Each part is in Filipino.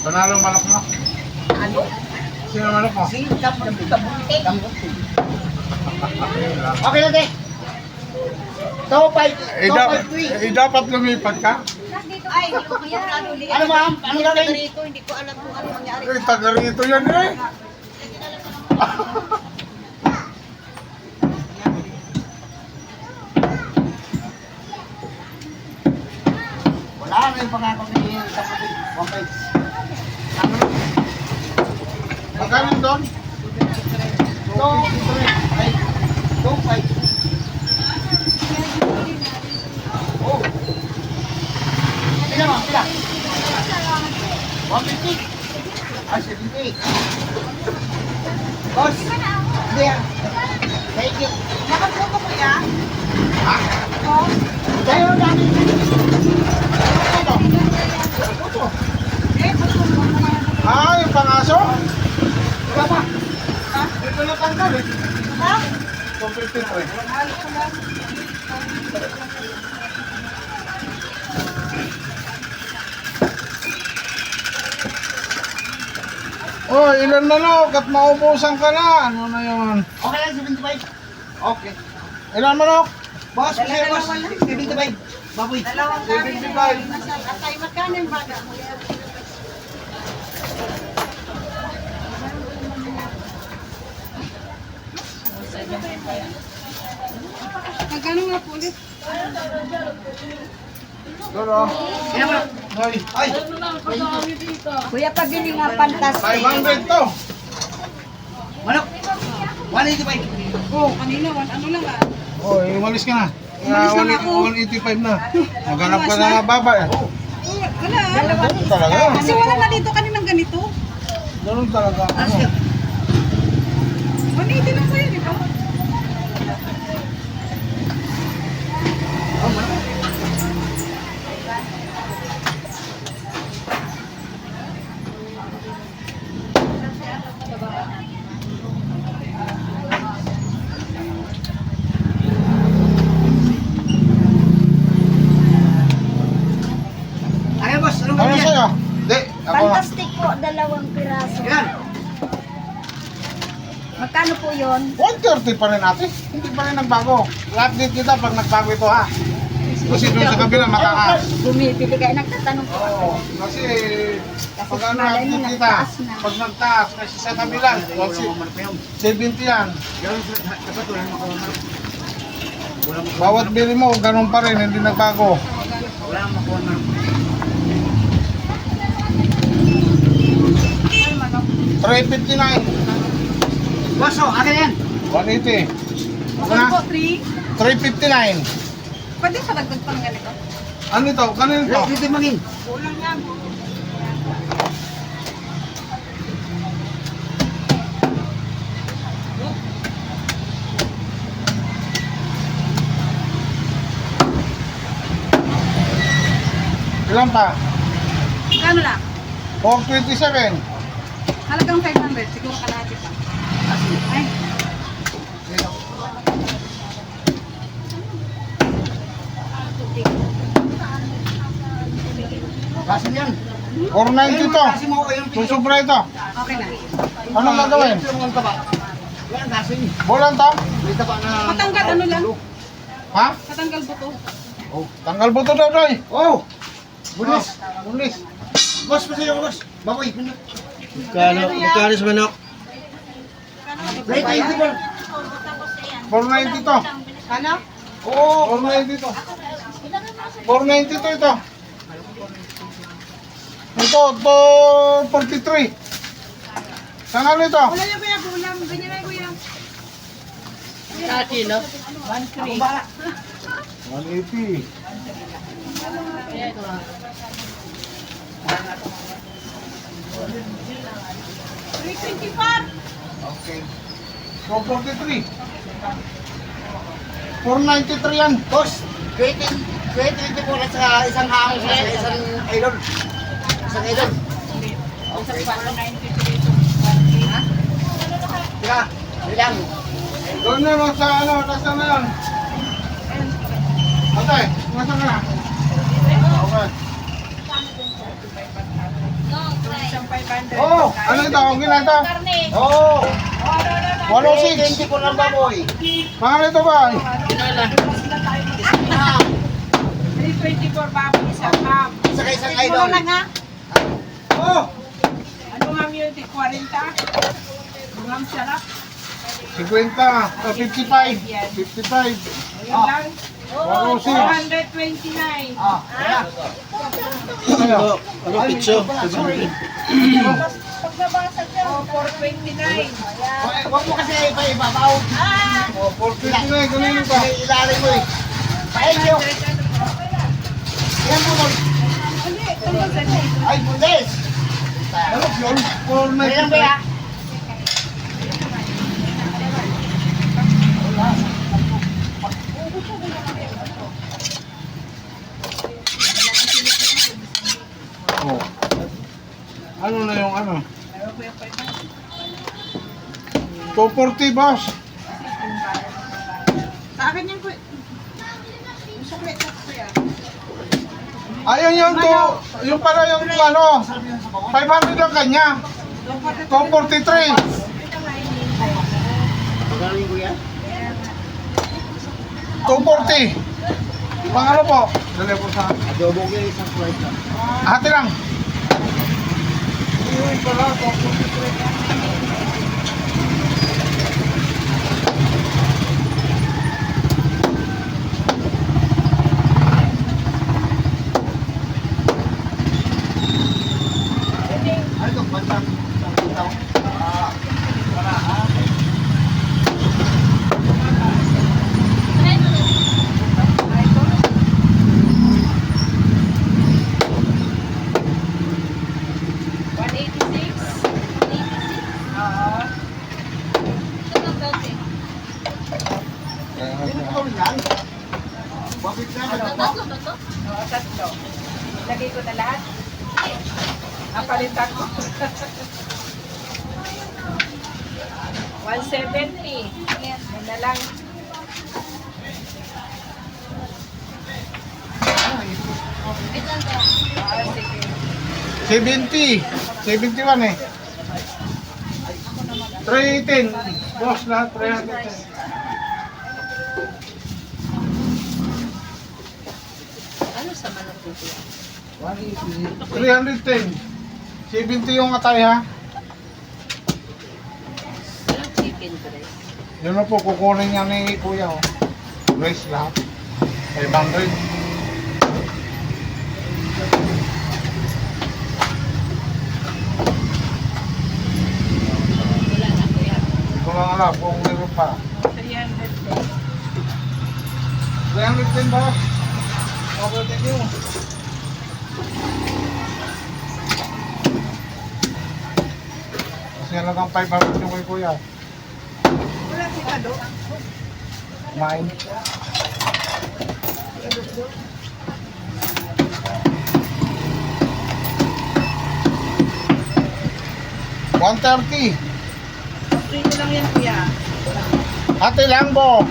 Panalo manok mo? Ano? Sino manok mo? Si Kabuti. Okay na, te. Top 5. Top 5, 3. Dapat lumipat ka? Ay, hindi ko sigurado. Ano, ma'am? Ano Hindi gagawin? rito, hindi ko alam kung ano mangyari. Taga rito yan eh. Wala na yung pangako ni Kabuti. 1.5. Ano? Magkano doon? Top 5. Top 5. Oh. Sila, ma'am? Sila. 150. Ah, 70. Boss. Hindi yan. Thank you. Nakaputo ko yan? Ha? Oo. Tayo dami. Ito. Eh, puto mo naman. Ah, yung pangaso? Wala pa. Ito na tanggal eh. Ha? 253. Oh, ilan manok at maubusan ka na. Ano na yun? Okay lang, 75. Okay. Ilan manok? Boss, kasi boss. 75. Baboy. Dalawang kami na masal. At tayo magkano yung baga? Magkano nga po ulit? Duro. Kaya mo. Ay, Ay. Kuya, pabili nga fantastic. 500 to. Manok. 185. Oo, kanina, ano lang ah. Oh, umalis ka na. Umalis lang ako. 185 na. Maghanap ka na nga baba eh. Wala. Ganun talaga. Kasi wala na dito kaninang ganito. Ganun talaga. Ano? 180 lang kuya, di ba? Ayan, boss. Anong Ano gawin yan? sa'yo? Di, ako na. Fantastic po, 2 piraso. Yan. Magkano po yun? 130 pa rin natin. Hindi pa rin nagbago. I-update kita pag nagbago ito ha. Kasi doon sa kabila mataas. Bumibili kayo, nagtatanong po. Oo. Kasi pag ano malay mo, update kita, nagtaas na. pag nagtaas, kasi sa kabila, 70 yan. Bawat bili mo, ganun pa rin, hindi nagbago. Wala akong makuha man. 359. Boss, oh, akin yan. 180. Ano na? po, 3? 359. Pwede sa dagdag pang ganito? Ano ito? Kanino ito? Dito mangin. Kulang yan. Ilan pa? Magkano lang? 427. Halagang 500, siguro kalahati pa. Ay, Kasi yan. 490 to. Kasi mo, ayun. Susubra ito. okay na. Anong gagawin? Ito yung taba. Yan, kasi. Bulan to? May taba na. Matanggal, ano lang? Ha? Katanggal buto. Oh, tanggal buto daw, Doy. Oh! Bulis. Bulis. Boss, pa sa'yo, boss. Baboy. Magkano sa manok? Wait, wait, wait. 490 to. Ano? Oo, 490 to. 490 to ito. Ito, 43. Saan ano ito? Wala niya kuya, gulam. Ganyan na kuya. Kilo? 1-3. 180. Okay. 443. 493 yan. Boss, creating po na sa isang hangos sa isang idol. Isang idol. Okay. Tira, bilang. Doon na lang sa ano, nasa na yan. Ate, nasa ka na? Okay. 500. Oo. Ano ito? Okay na ito? Oo. 106. 20 po lang baboy. Mahal ito ba? Ah, 324 baboy, isang ham. Saka isang Siguro idol. lang ha? Oo. Ano ham yun? 40? Ang ham sarap. 50. 55. 55. Ayun lang. 106. 429. Ah, wala. Ano pizza? Oh, 429. Huwag mo kasi ipa-ibabaw. Oh, 459. Kanino ba? Ilalim mo eh. Paenyo. Ilan po nun? Ay, pulis. Ano yun? Ilan ba ya? 490. Oh. Ano na yung ano? 240 boss. Sa akin yung gusto ko yan. Ayun yung to, yung para yung ano, 500 lang kanya. 243. Magaling ko yan. 240. Pang ano po? Dali po sa Adobo ko yung isang flight lang. hati lang. Yung pala, 243. Ano ito? Bansang bitaw? Wala ha? Hindi ko kami yan. Bakit na? Oo, tatlo. Lagay ko na lahat. Napalitan ko. 170. Yan na lang. Sige. 70. 71 eh. 310. Boss lahat 310. Ano sa manok dito? 310. 70 yung atay ha. Walang chicken breast. Yun na po, kukunin niya ni Kuya. Oh. Rice lahat. 500. Wala na ko yan. Hindi ko lang alam kung meron pa. 300 din. 310 boss. Okay, thank you. Kasi halagang 500 yung kay Kuya. Wala si Kado. Kumain. $130. Prito lang yan, kuya. Ate lang po.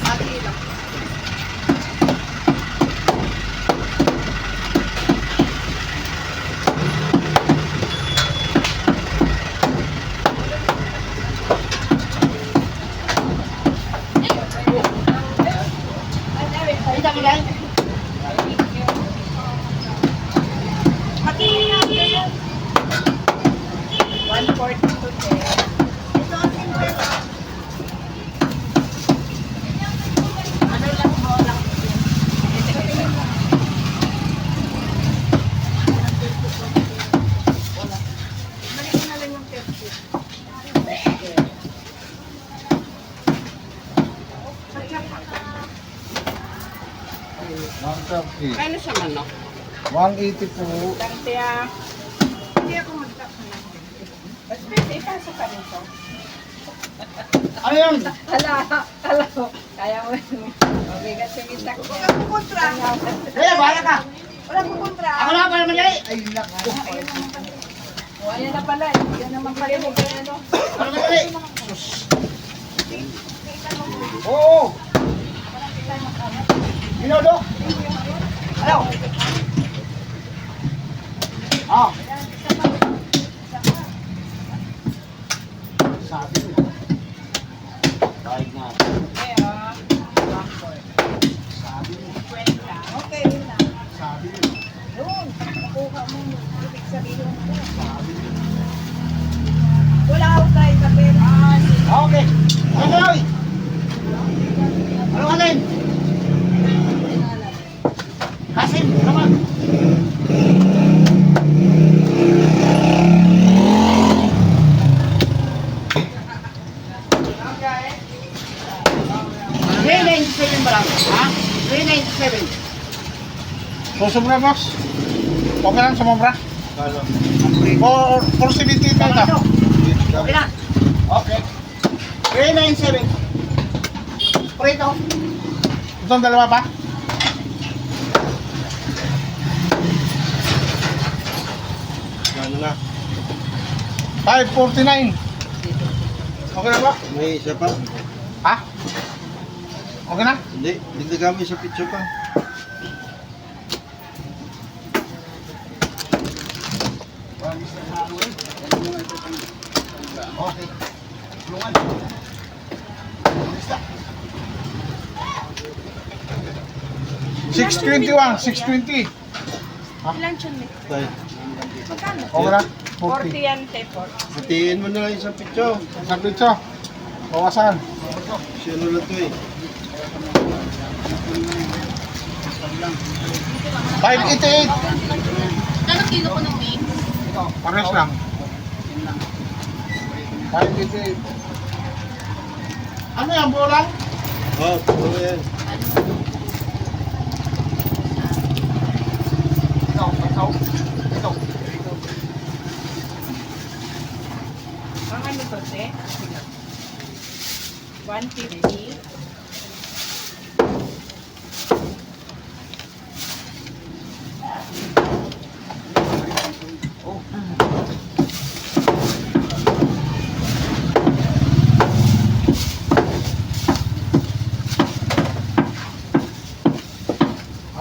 Ati lang. Ay, dami lang. Ati lang yan. 142 din. Ano lang mo lang. Balik ko na lang yung 50. $130. Kano sa manok? 180 po. Lang siya. Hindi ako mag-tap na lang. Mas pwede, ipasok ka nito. Ano yan? Hala ko. Kaya mo yun. Okay, kasi kita ko. Wala ko kontra. Kaya, bahala ka. Wala ko kontra. Ako na pala madali. Ay, naku. O, ayan na pala. Yan naman pala mo kaya ano. Ano madali? Oo. Binodo. Ano? Ah. Sabi mo. Kahit na. Eh, ah. Sabi mo. 50. Okay, yun na. Sabi mo. Yun. Nakuha mo. Ibig sabihin ko. Sabi mo. Wala ako tayo sa pera. Okay. Okay. Ano ka din? Kasim, naman. $397 ba lang? Ha? $397. Susubra, boss. Okay lang, sumobra. Kalo. For 70 na ito. Okay na. Okay. 397. Prito. Itong dalawa pa? Kano na? 549. Okay na ba? May isa pa? Ha? Okay na? Hindi. Hindi kami sa picture pa. Okay. Tulungan. Lista. 621, 620. Ilan siya nito? Tayo. Magkano? Okay na? 40 40. yan, te, 40. Hatiin mo na lang yung sa picture. Sa pizza. Bawasan. Sino na to eh? 588. Ano kilo ko ng wings? Pares lang. 588. Ano yan, bulang? Oh, puro yan. Ito. Ang ano to, te? 150.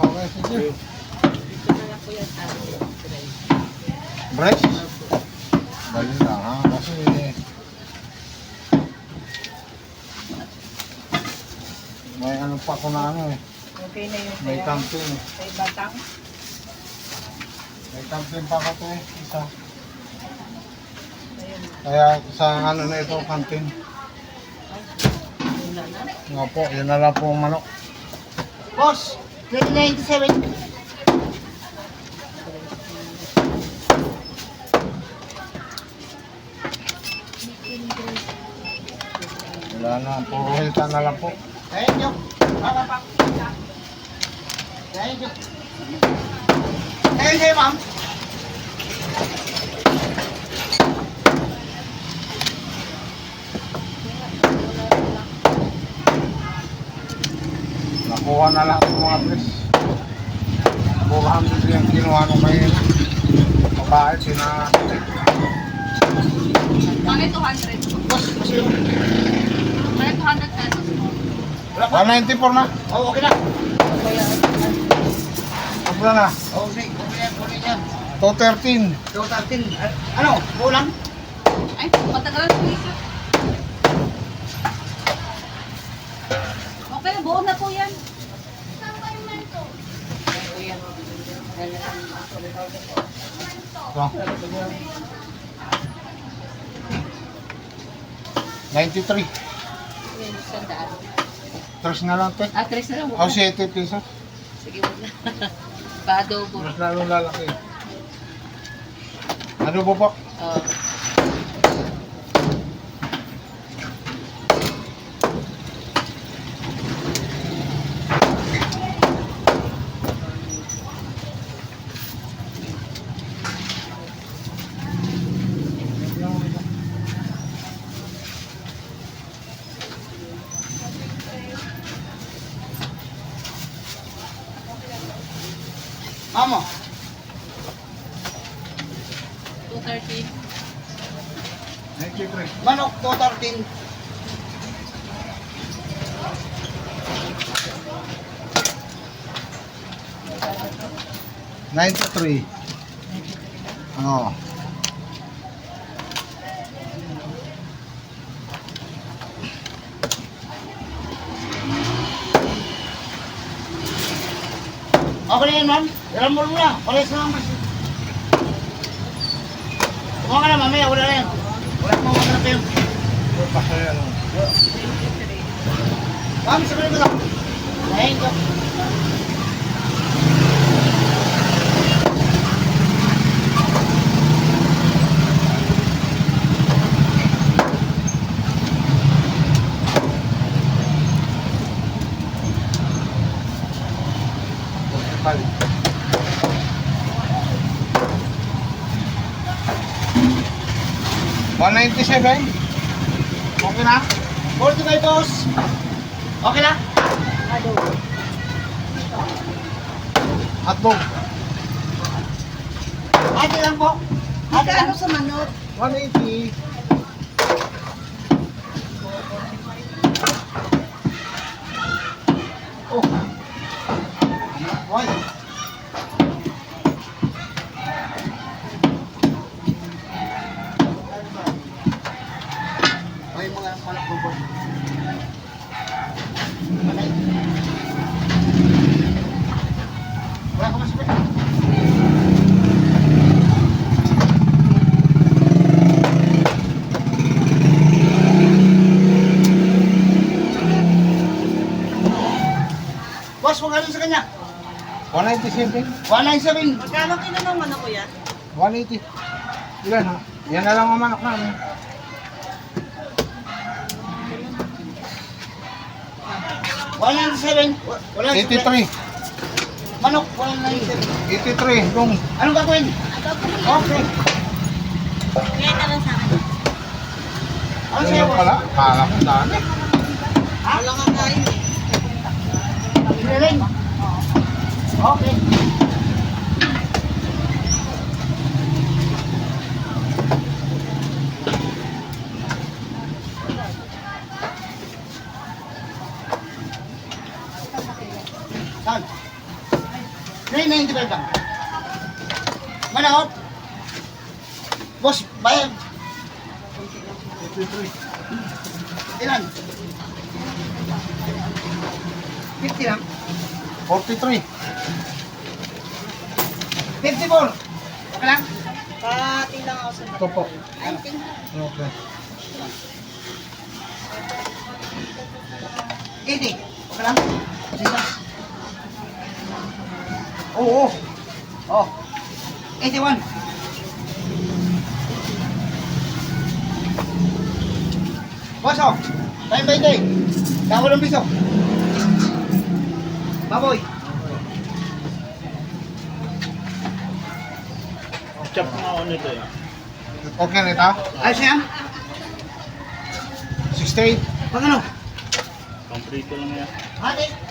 Okay, sige. Breast? Dali lang ha, kasi may ano pa ko na ano eh. Okay na yung May kaya. camping. May batang. May camping pa ko to eh, isa. Ayun. Kaya sa ano na ito, camping. Nga po, yun na lang po ang manok. Boss, 397. Wala na, puro hilta na lang po. Thank you. Thank you. Thank you, ma'am. Nakuha na lang ang mga pres. 400 yung kinuha nung may babae, Mga 200. Boss, kasi yung... Mga 200 pesos po. Wala pa. 194 na. Oh, okay na. Sobra na. Oh, okay. Okay yan. 213. 213. Ano? Kulang? Ay, matagalan po isa. Okay, buo na po yan. Ito. 93. Yan, sandaan. Tres na lang, te. Ah, 3 na lang. O, 7 pesos. Sige, wag na. Pa-adobo. Mas lalong lalaki. Ano po? Oh. Mama. 230. 93. Manok, 213. $93. Oh. Okay na yan, ma'am. Ilan mo na. Pares na mas. Kumain ka na, mamaya. Wala na yan. Wala na mga na kayo. Ma'am, sabihin ko lang. Lahin ko. Balik. 197. Okay na? 45 boss. Okay na? Hotdog. Ate lang po. Ate lang. Magkano sa manok? 180. Oh. Boy. Ay, mga panak ko po. Wala ko masakit. Boss, magkano sa kanya? 197. 197. Magkano kilo ng manok kuya? 180. Ilan ha? Yan na lang ang manok namin. 197. Wala 83. Manok, 197. 83. Kung Anong gagawin? Okay. Kaya ka lang sa akin. Ano sa'yo? ano pala? Kala ko dami. Wala nga kain eh. Piniling. Okay. Saan? 395 lang. Manahot. Boss, bayad. Ilan? 50 lang. 43. 54. Okay lang? Pati lang ako sa Ito po. I think. Okay. 80. Okay lang? Sisas. Oo. Oh. 81. Boss, oh. Time by day. Dawa ng piso. Baboy. Chop nga ako nito eh. Okay na ito? Ayos yan? 68. Pag ano? Pamprito lang yan. Hati.